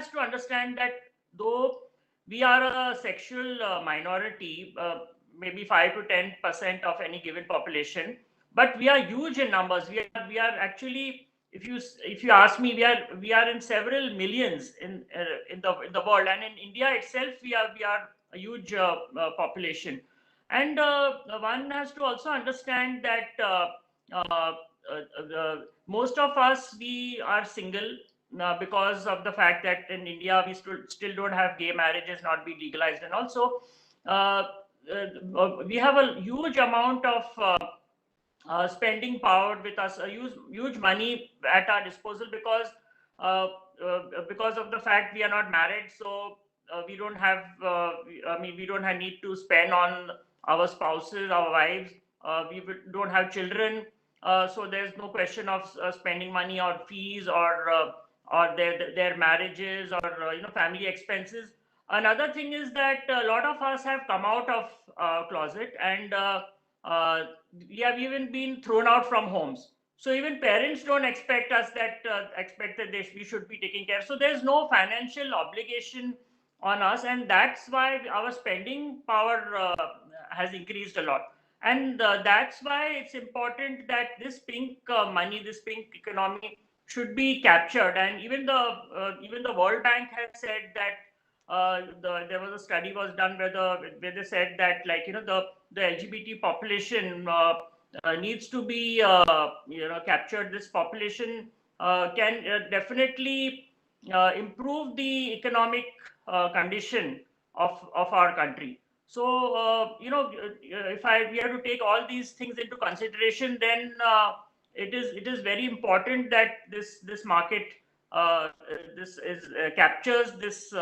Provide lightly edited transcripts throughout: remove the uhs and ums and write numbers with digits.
has to understand that though we are a sexual minority, maybe 5 to 10% of any given population, but we are huge in numbers. We are actually, if you ask me, we are in several millions in the world, and in India itself we are a huge population. And one has to also understand that uh, most of us, we are single because of the fact that in India we still don't have gay marriages not be legalized, and also uh, we have a huge amount of spending power with us, a huge money at our disposal, uh, because of the fact we are not married. So we don't have, we don't have need to spend on our spouses, our wives. Don't have children, so there's no question of spending money on fees or their marriages or family expenses. Another thing is that a lot of us have come out of closet, and uh, we have even been thrown out from homes. So even parents don't expect that we should be taking care. So there's no financial obligation on us, and that's why our spending power has increased a lot. And that's why it's important that this pink money, this pink economy, should be captured. And even the World Bank has said that there was a study was done where they said that, like, the LGBT population needs to be captured. This population can definitely improve the economic condition of our country. So if we have to take all these things into consideration, then it is very important that this market this is captures this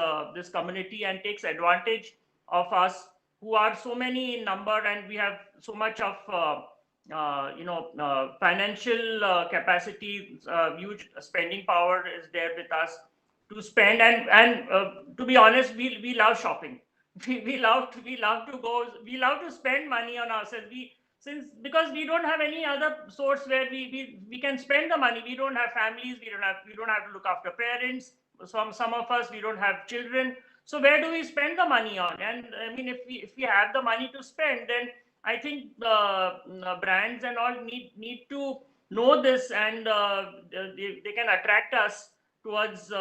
community and takes advantage of us, who are so many in number, and we have so much of financial capacity. Huge spending power is there with us to spend. And to be honest, we love shopping. We love to spend money on ourselves. Because we don't have any other source where we can spend the money. We don't have families, we don't have to look after parents. Some of us, we don't have children. So where do we spend the money on? And I mean, if we have the money to spend, then I think brands and all need to know this, and they can attract us towards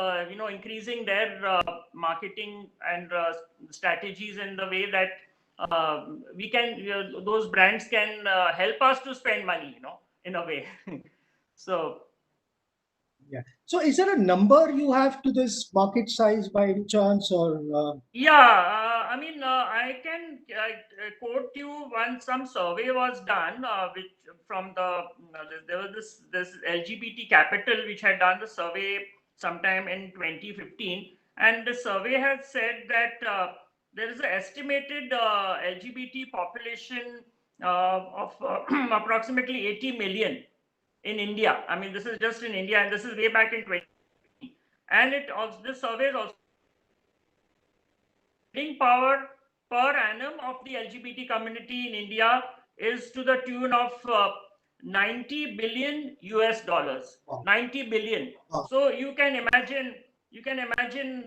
increasing their marketing and strategies in the way that we can those brands can help us to spend money, in a way. So Yeah. So, is there a number you have to this market size by any chance, or yeah, I mean, I can quote you one. Some survey was done, which from there was this LGBT Capital which had done the survey sometime in 2015, and the survey has said that there is an estimated LGBT population of approximately 80 million in India. I mean, this is just in India, and this is way back in 2020. And this survey is also spending power per annum of the LGBT community in India is to the tune of 90 billion US dollars. wow. 90 billion. Wow. So you can imagine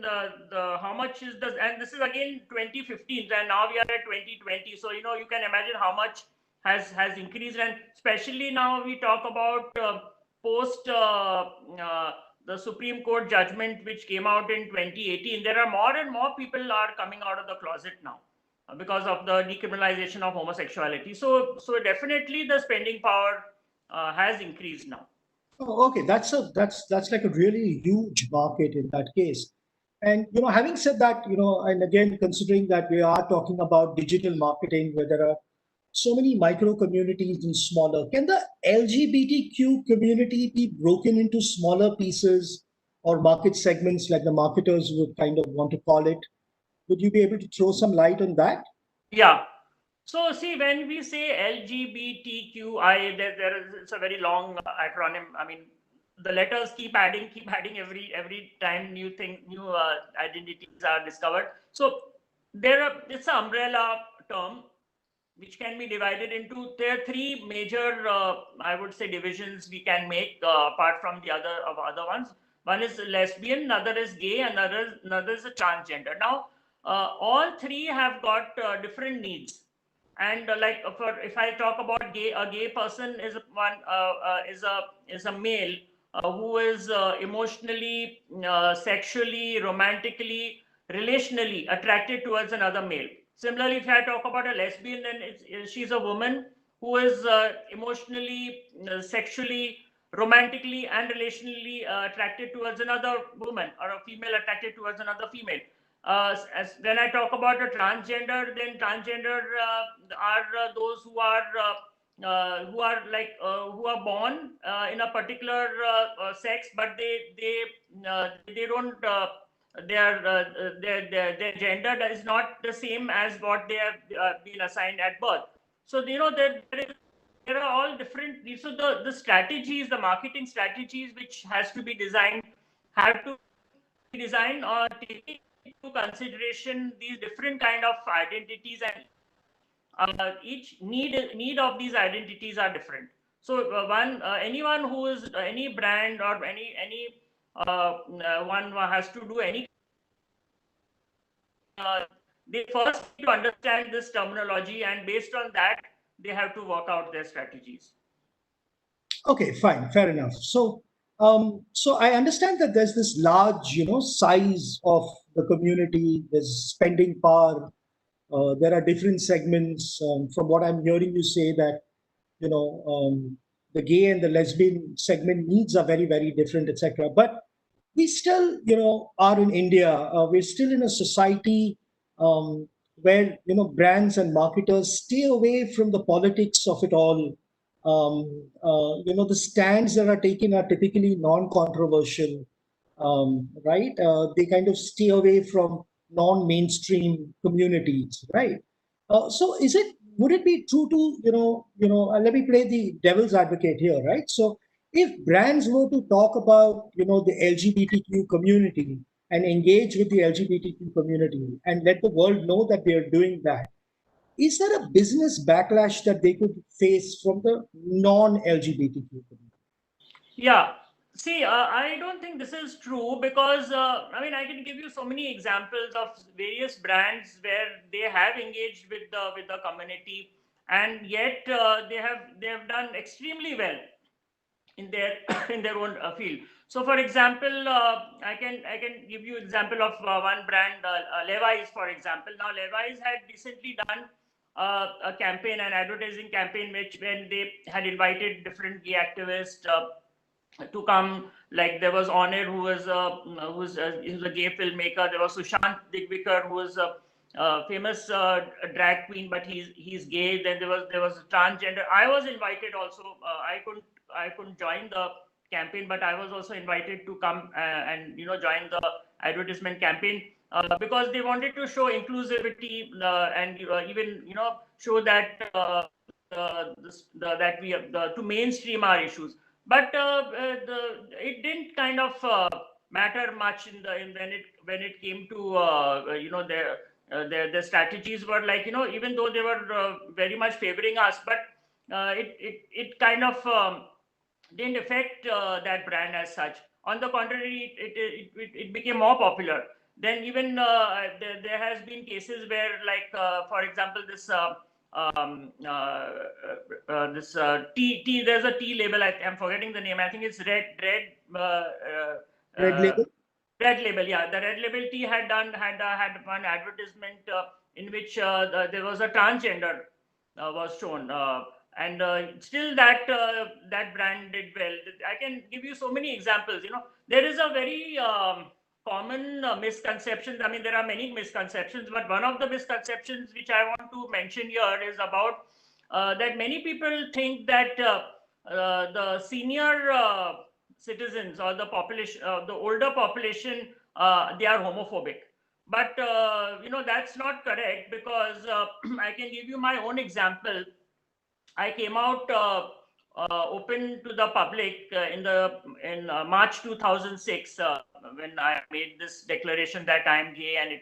the how much is this, and this is again 2015, and now we are at 2020. So you can imagine how much has increased, and especially now we talk about post the Supreme Court judgment which came out in 2018. There are more and more people are coming out of the closet now because of the decriminalization of homosexuality. So definitely the spending power has increased now. Oh, okay, that's like a really huge market in that case. And having said that, and again considering that we are talking about digital marketing, where there are so many micro communities and smaller, can the LGBTQ community be broken into smaller pieces or market segments, like the marketers would kind of want to call it? Would you be able to throw some light on that? Yeah. So see, when we say LGBTQI, it's a very long acronym. I mean, the letters keep adding every time new identities are discovered. So it's an umbrella term which can be divided into, there are three major, I would say, divisions we can make apart from the other ones. One is lesbian, another is gay, and another is a transgender. Now, all three have got different needs. And if I talk about gay, a gay person is a male who is emotionally, sexually, romantically, relationally attracted towards another male. Similarly, if I talk about a lesbian, then she's a woman who is emotionally, sexually, romantically, and relationally attracted towards another woman, or a female attracted towards another female. When I talk about a transgender, then transgender are those who are who are born in a particular sex, but they don't their gender is not the same as what they have been assigned at birth. So there are all different. So the strategies, the marketing strategies, which has to be designed, have to be designed or taking into consideration these different kind of identities, and each need of these identities are different. So anyone who is any brand or any one has to do any, they first need to understand this terminology, and based on that they have to work out their strategies. Okay, fine, fair enough. So I understand that there's this large, size of the community. There's spending power. There are different segments. From what I'm hearing you say that, you know, the gay and the lesbian segment needs are very, very different, etc. But we still, are in India. We're still in a society where, brands and marketers stay away from the politics of it all. The stands that are taken are typically non-controversial, right? They kind of stay away from non-mainstream communities, right? So would it be true to, let me play the devil's advocate here, right? So if brands were to talk about, the LGBTQ community and engage with the LGBTQ community and let the world know that they are doing that, is there a business backlash that they could face from the non-LGBTQ community? Yeah. See, I don't think this is true, because I can give you so many examples of various brands where they have engaged with the community, and yet they have done extremely well in their in their own field. So, for example, I can give you example of one brand, Levi's, for example. Now, Levi's had recently done a campaign, an advertising campaign, when they had invited different gay activists to come. Like, there was Honor, who's a gay filmmaker. There was Sushant Digvikar, who is a famous drag queen, but he's gay. Then there was a transgender. I was invited also. I couldn't join the campaign, but I was also invited to come and join the advertisement campaign, because they wanted to show inclusivity, and even show that that we have to mainstream our issues. But it didn't kind of matter much when it came to their strategies were like, even though they were very much favoring us, but it kind of didn't affect that brand as such. On the contrary, it became more popular. Then even there has been cases where, like, for example, this tea. There's a tea label. I'm forgetting the name. I think it's Red label? Red Label. Yeah, the Red Label tea had one advertisement in which there was a transgender was shown, and still that brand did well. I can give you so many examples. There is a very common misconception. There are many misconceptions, but one of the misconceptions which I want to mention here is about that many people think that the senior citizens, or the population, the older population, they are homophobic. But that's not correct, because I can give you my own example. I came out open to the public in March 2006, when I made this declaration that I'm gay, and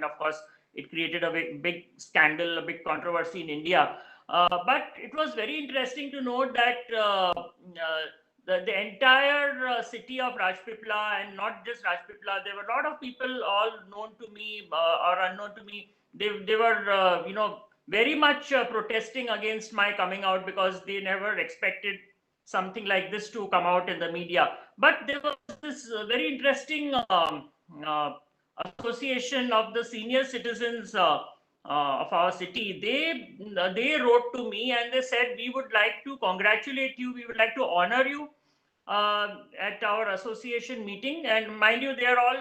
of course, it created a big scandal, a big controversy in India. But it was very interesting to note that the entire city of Rajpipla, and not just Rajpipla, there were a lot of people, all known to me or unknown to me. They were very much protesting against my coming out, because they never expected something like this to come out in the media. But there was this very interesting uh, association of the senior citizens of our city. They wrote to me and they said, we would like to congratulate you, we would like to honor you at our association meeting. And mind you, they are all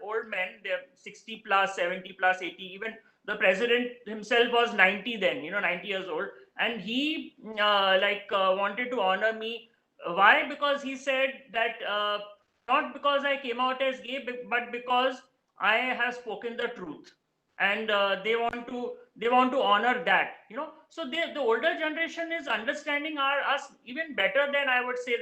old men. They're 60 plus, 70 plus, 80. Even the president himself was 90 then, 90 years old. And he wanted to honor me. Why? Because he said that not because I came out as gay, but because I have spoken the truth. And they want to honor that. So the older generation is understanding us even better than, I would say,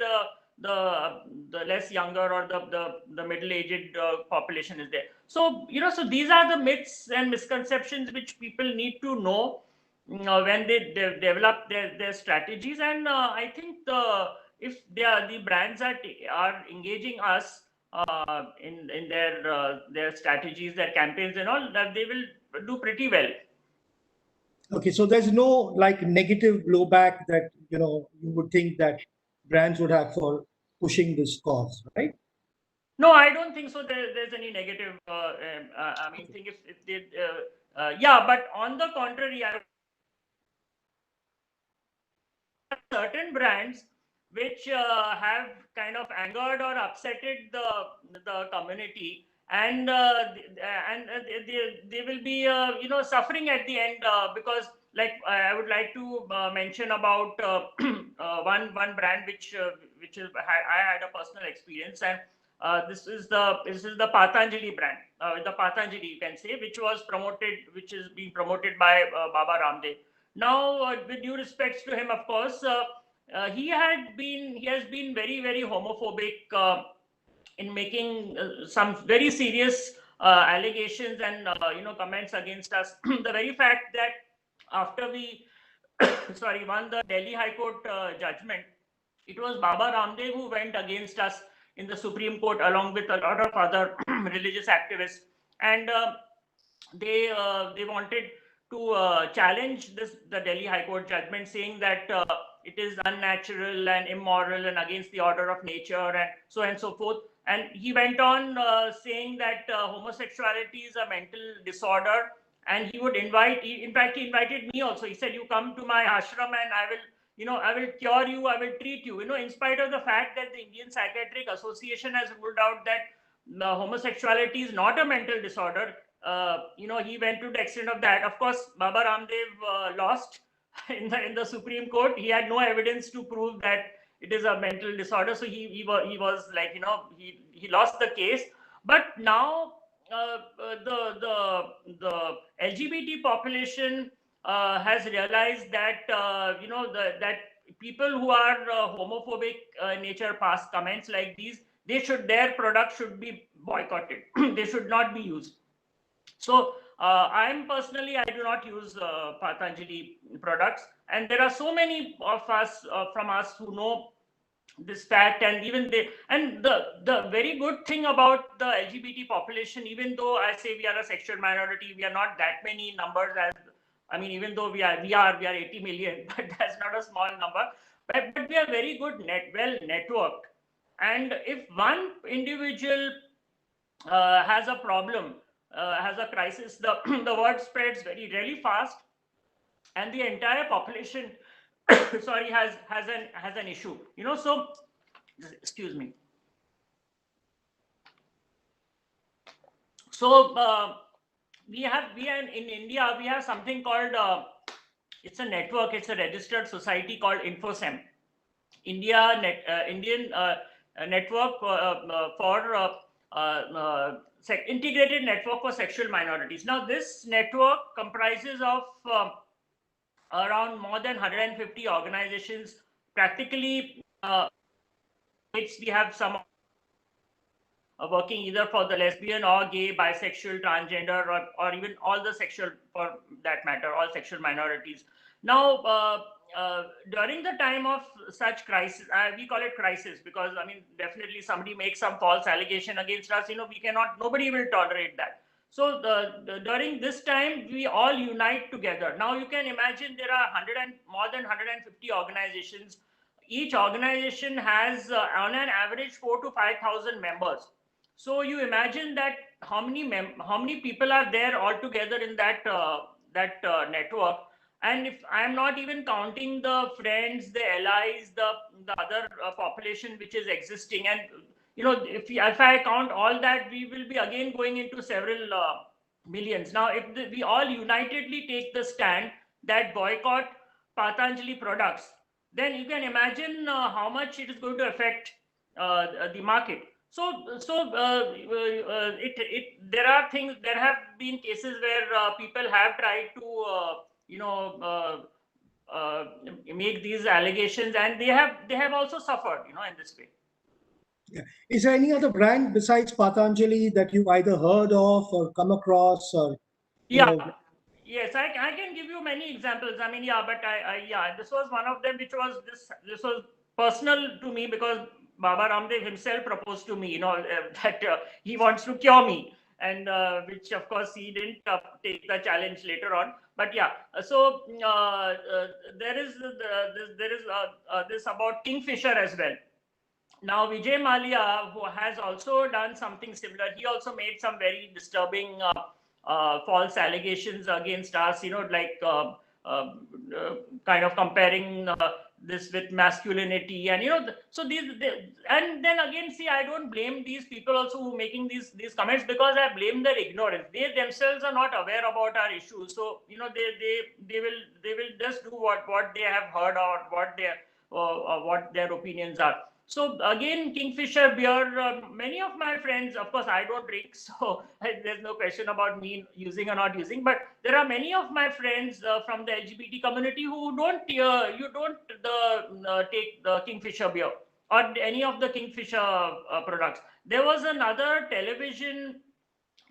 the less younger or the middle-aged population is there. So so these are the myths and misconceptions which people need to know when they develop their strategies. And I think if the brands are engaging us in their strategies, their campaigns and all, that they will do pretty well. Okay, so there's no like negative blowback that you would think that brands would have for pushing this cause, right? No, I don't think so. There's any negative. I mean, think if they, yeah, but on the contrary, certain brands which have kind of angered or upsetted the community, and they will be suffering at the end, because like I would like to mention about one brand which is I had a personal experience. And this is the Patanjali brand, the Patanjali, you can say, which is being promoted by Baba Ramdev. Now, with due respects to him, of course, he has been very, very homophobic in making some very serious allegations and comments against us. The very fact that after we won the Delhi High Court judgment, it was Baba Ramdev who went against us in the Supreme Court, along with a lot of other religious activists. And they wanted to challenge the Delhi High Court judgment, saying that it is unnatural and immoral and against the order of nature and so on and so forth. And he went on saying that homosexuality is a mental disorder, and he would in fact, he invited me also. He said, you come to my ashram and I will cure you, I will treat you. In spite of the fact that the Indian Psychiatric Association has ruled out that homosexuality is not a mental disorder, he went to the extent of that. Of course, Baba Ramdev lost in the Supreme Court. He had no evidence to prove that it is a mental disorder, so he was like, he lost the case. But now the LGBT population has realized that that people who are homophobic in nature pass comments like these, their product should be boycotted. They should not be used. So I do not use Patanjali products, and there are so many of us from us who know this fact. And even the very good thing about the LGBT population, even though I say we are a sexual minority, we are not that many numbers as, I mean, even though we are 80 million, but that's not a small number. But we are very good, well networked. And if one individual has a problem, has a crisis, the word spreads really fast, and the entire population has an issue. So excuse me. So we are in India, we have something called it's a network, it's a registered society called InfoSem, Indian network for integrated network for sexual minorities. Now, this network comprises of around more than 150 organizations. Practically, we have some working either for the lesbian or gay, bisexual, transgender, or even all the sexual, for that matter, all sexual minorities. Now, during the time of such crisis, we call it crisis because I mean, definitely somebody makes some false allegation against us. We cannot. Nobody will tolerate that. So during this time, we all unite together. Now you can imagine there are more than 150 organizations. Each organization has, on an average, 4 to 5,000 members. So you imagine that how many people are there all together in that network. And if I'm not even counting the friends, the allies, the other population which is existing, and if I count all that, we will be again going into several millions. Now, if we all unitedly take the stand that boycott Patanjali products, then you can imagine how much it is going to affect the market. There have been cases where people have tried to you know make these allegations, and they have also suffered in this way. Yeah. Is there any other brand besides Patanjali that you've either heard of or come across, or you Yeah. know? Yes, I can give you many examples. I mean, yeah, but this was one of them, which was this was personal to me because Baba Ramdev himself proposed to me, that he wants to cure me, and which of course he didn't take the challenge later on. But yeah, so there is this about Kingfisher as well. Now, Vijay Mallya, who has also done something similar, he also made some very disturbing false allegations against us, like kind of comparing this with masculinity. And, and then again, see, I don't blame these people also who making these comments, because I blame their ignorance. They themselves are not aware about our issues. So, they will just do what they have heard or what their opinions are. So again, Kingfisher beer, many of my friends, of course, I don't drink, so there's no question about me using or not using. But there are many of my friends from the LGBT community who don't take the Kingfisher beer or any of the Kingfisher products. There was another television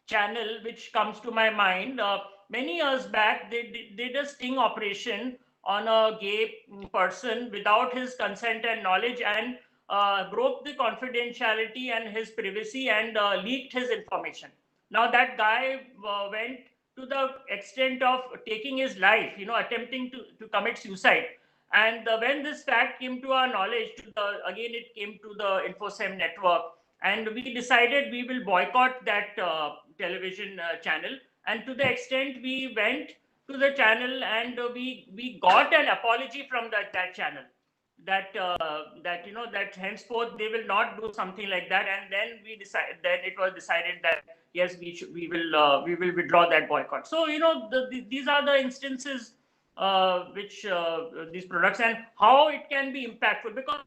channel which comes to my mind. Many years back, they did a sting operation on a gay person without his consent and knowledge, and broke the confidentiality and his privacy, and leaked his information. Now that guy went to the extent of taking his life, attempting to commit suicide. And when this fact came to our knowledge, again it came to the InfoSem network, and we decided we will boycott that television channel. And to the extent we went to the channel, and we got an apology from that channel, that henceforth they will not do something like that. And then it was decided that yes, we will withdraw that boycott. So these are the instances which these products, and how it can be impactful, because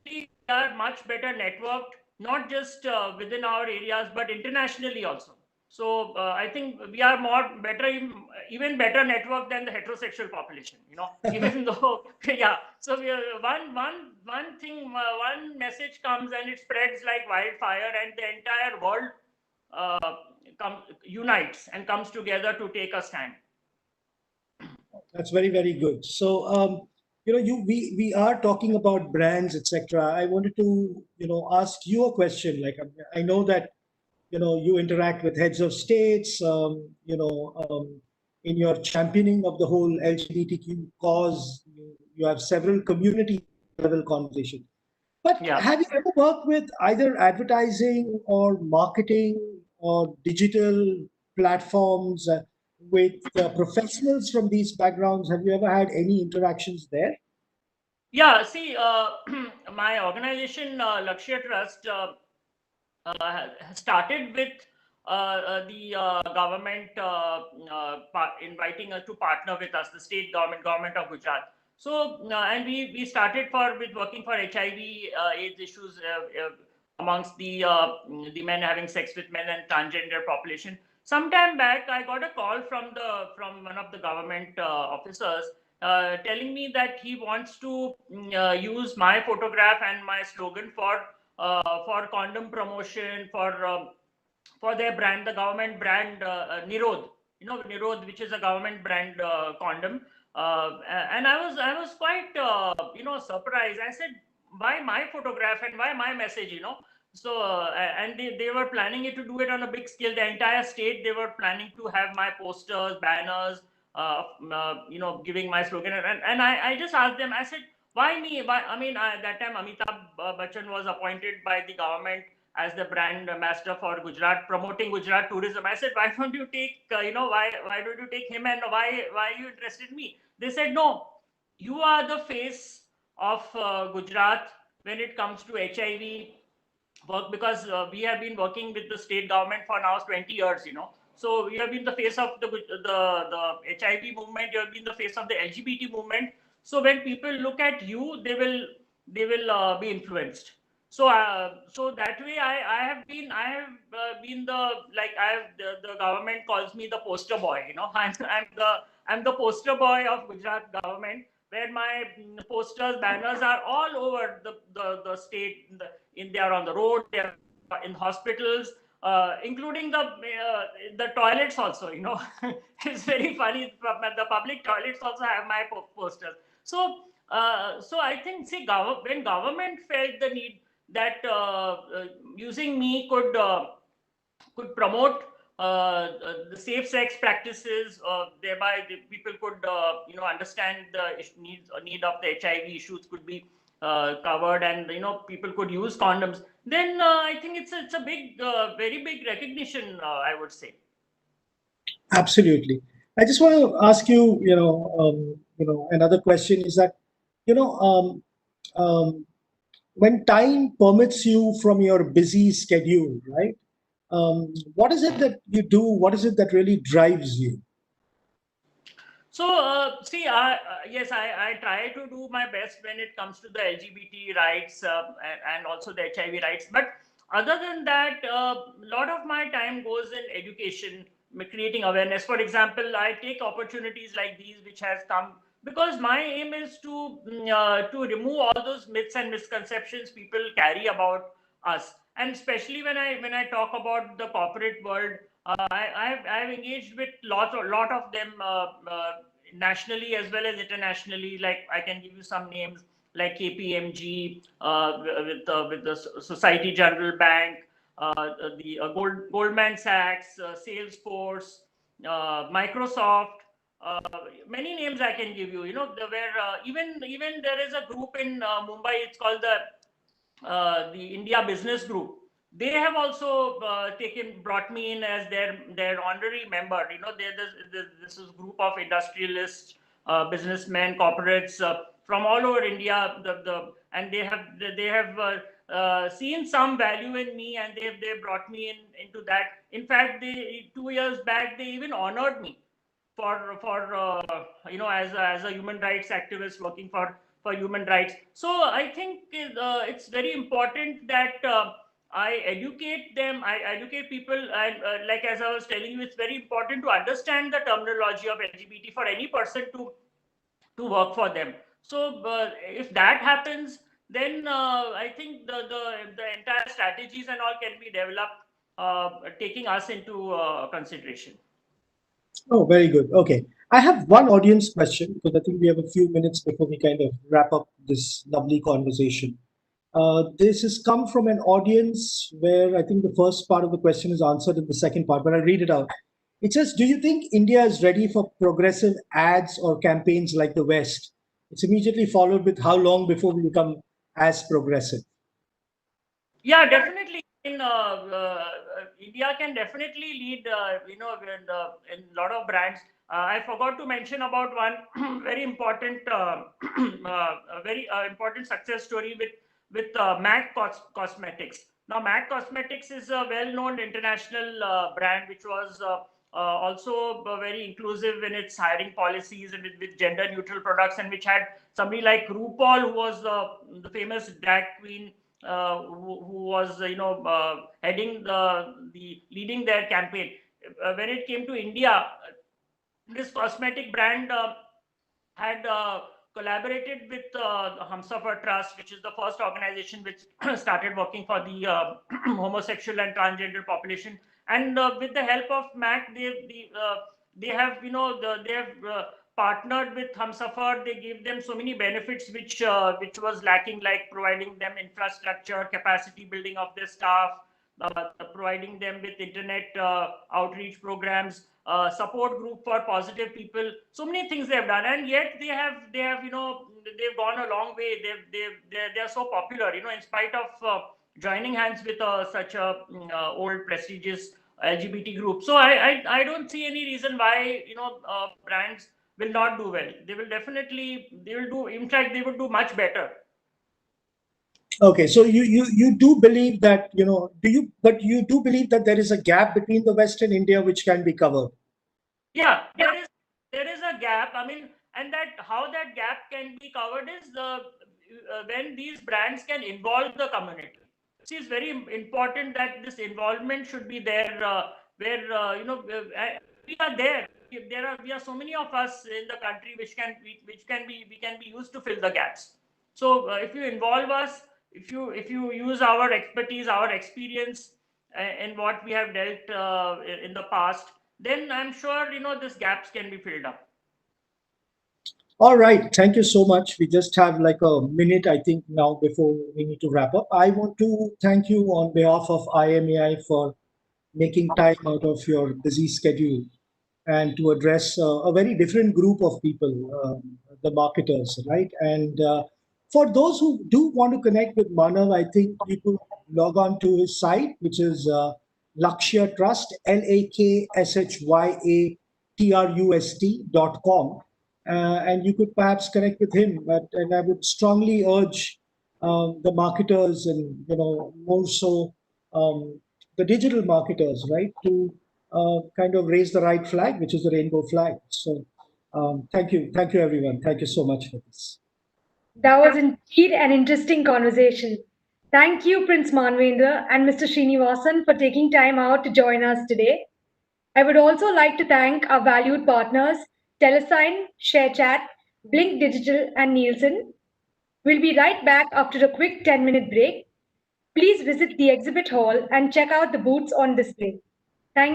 we are much better networked, not just within our areas, but internationally also. So I think we are even better networked than the heterosexual population. Even though, yeah. So one message comes and it spreads like wildfire, and the entire world unites and comes together to take a stand. That's very, very good. So, we are talking about brands, etc. I wanted to, ask you a question. Like, I know that, you interact with heads of states, in your championing of the whole LGBTQ cause, you have several community level conversations. But Yeah. have you ever worked with either advertising or marketing or digital platforms with professionals from these backgrounds? Have you ever had any interactions there? Yeah, see, my organization, Lakshya Trust, started with the government inviting us to partner with us, the state government of Gujarat. So, and we started with working for HIV AIDS issues amongst the men having sex with men and transgender population. Sometime back, I got a call from one of the government officers telling me that he wants to use my photograph and my slogan for condom promotion, for their brand, the government brand Nirod, Nirod, which is a government brand condom. And I was quite surprised. I said, why my photograph and why my message, So and they were planning it to do it on a big scale. The entire state, they were planning to have my posters, banners, giving my slogan. And I just asked them. I said, why me? Why? I mean, that time Amitabh Bachchan was appointed by the government as the brand ambassador for Gujarat, promoting Gujarat tourism. I said, why don't you take, why don't you take him, and why are you interested in me? They said, no, you are the face of Gujarat when it comes to HIV work, because we have been working with the state government for now 20 years, So you have been the face of the HIV movement. You have been the face of the LGBT movement. So when people look at you, they will be influenced. So that way, I have been the, like, the government calls me the poster boy. I'm the poster boy of Gujarat government, where my posters, banners are all over the state. They are on the road, they are in hospitals, including the toilets also. It's very funny. The public toilets also have my posters. So I think, see, when government felt the need that using me could promote the safe sex practices, thereby the people could understand the need of the HIV issues could be covered, and people could use condoms. Then I think it's a big, very big recognition, I would say. Absolutely. I just want to ask you, another question is that, you know, when time permits you from your busy schedule, right? What is it that you do? What is it that really drives you? So, see, yes, I try to do my best when it comes to the LGBT rights, and also the HIV rights. But other than that, a lot of my time goes in education, creating awareness. For example, I take opportunities like these, which has come because my aim is to remove all those myths and misconceptions people carry about us, and especially when I talk about the corporate world. I've engaged with lot of them, nationally as well as internationally. Like, I can give you some names like KPMG, with the Society General Bank, the Goldman Sachs, Salesforce, Microsoft. Many names I can give you. Where even there is a group in Mumbai. It's called the India Business Group. They have also brought me in as their honorary member. This is a group of industrialists, businessmen, corporates from all over India. And they have seen some value in me, and they brought me into that. In fact, 2 years back, they even honored me for as a human rights activist working for human rights. So I think it's very important that I educate them. I educate people, and like, as I was telling you, it's very important to understand the terminology of LGBT for any person to work for them. So if that happens, then I think the entire strategies and all can be developed, taking us into consideration. Oh, very good. Okay. I have one audience question because I think we have a few minutes before we kind of wrap up this lovely conversation. This has come from an audience where I think the first part of the question is answered in the second part, but I'll read it out. It says, do you think India is ready for progressive ads or campaigns like the West? It's immediately followed with how long before we become as progressive? Yeah, definitely. India can definitely lead, in a lot of brands. I forgot to mention about one very important, very important success story with MAC Cosmetics. Now, MAC Cosmetics is a well-known international brand, which was also very inclusive in its hiring policies, and with gender-neutral products, and which had somebody like RuPaul, who was the famous drag queen, who was heading the leading their campaign. When it came to India, this cosmetic brand had collaborated with the Humsafar Trust, which is the first organization which started working for the homosexual and transgender population. And with the help of MAC, they have partnered with Humsafar, they gave them so many benefits which was lacking, like providing them infrastructure, capacity building of their staff, providing them with internet outreach programs, support group for positive people. So many things they have done, and yet they have they've gone a long way. They are so popular, in spite of joining hands with such a old prestigious LGBT group. So I don't see any reason why brands will not do well. They will definitely, they will do. In fact, they will do much better. Okay, so you do believe that, but you do believe that there is a gap between the West and India which can be covered. Yeah, there is a gap. I mean, and that how that gap can be covered is when these brands can involve the community. See, it's very important that this involvement should be there. Where we are there. We are so many of us in the country which can be used to fill the gaps. So if you involve us, if you use our expertise, our experience, in what we have dealt in the past, then I'm sure these gaps can be filled up. All right, thank you so much. We just have like a minute, I think, now before we need to wrap up. I want to thank you on behalf of IMAI for making time out of your busy schedule and to address a very different group of people, the marketers, right? And for those who do want to connect with Manav, I think you could log on to his site, which is Lakshya Trust, LAKSHYATRUST.com. And you could perhaps connect with him. And I would strongly urge the marketers and, more so the digital marketers, right, to kind of raise the right flag, which is the rainbow flag. So thank you, everyone. Thank you so much for this. That was indeed an interesting conversation. Thank you, Prince Manvendra and Mr. Srinivasan, for taking time out to join us today. I would also like to thank our valued partners, Telesign, ShareChat, Blink Digital, and Nielsen. We'll be right back after a quick 10-minute break. Please visit the exhibit hall and check out the booths on display. Thank you.